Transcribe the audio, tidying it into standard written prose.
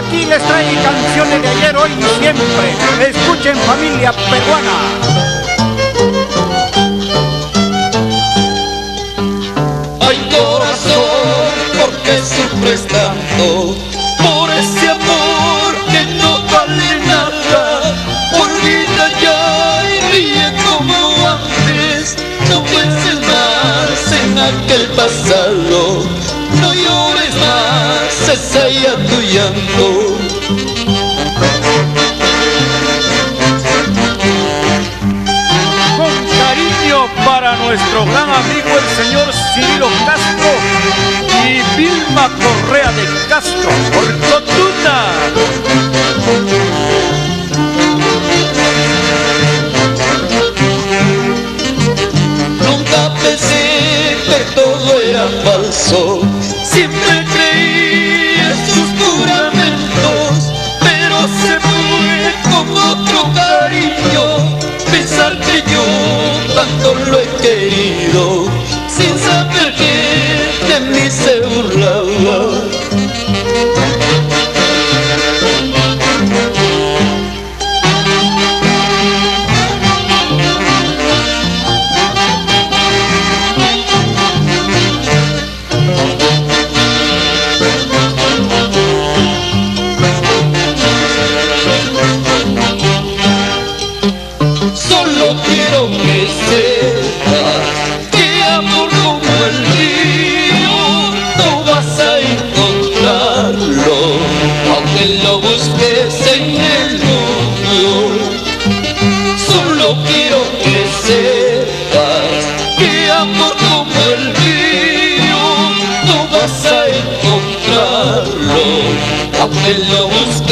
Aquí les trae canciones de ayer, hoy y siempre. Escuchen, familia peruana. Ay, corazón, ¿por qué sufres tanto? Por ese amor que no vale nada. Olvida ya y ríe como antes. No pienses más en aquel pasado. No llores más, cesa ya tu llanto. Con cariño para nuestro gran amigo el señor Cirilo Castro y Vilma Correa de Castro, por Totuna. Nunca pensé que todo era falso. Siempre creí en sus juramentos, pero se fue con otro cariño. Pensar que yo tanto lo he querido, sin saber que de mí se burlaba. Solo quiero que sepas que amor como el mío no vas a encontrarlo, aunque lo busques en el mundo. Solo quiero que sepas que amor como el mío no vas a encontrarlo, aunque lo busques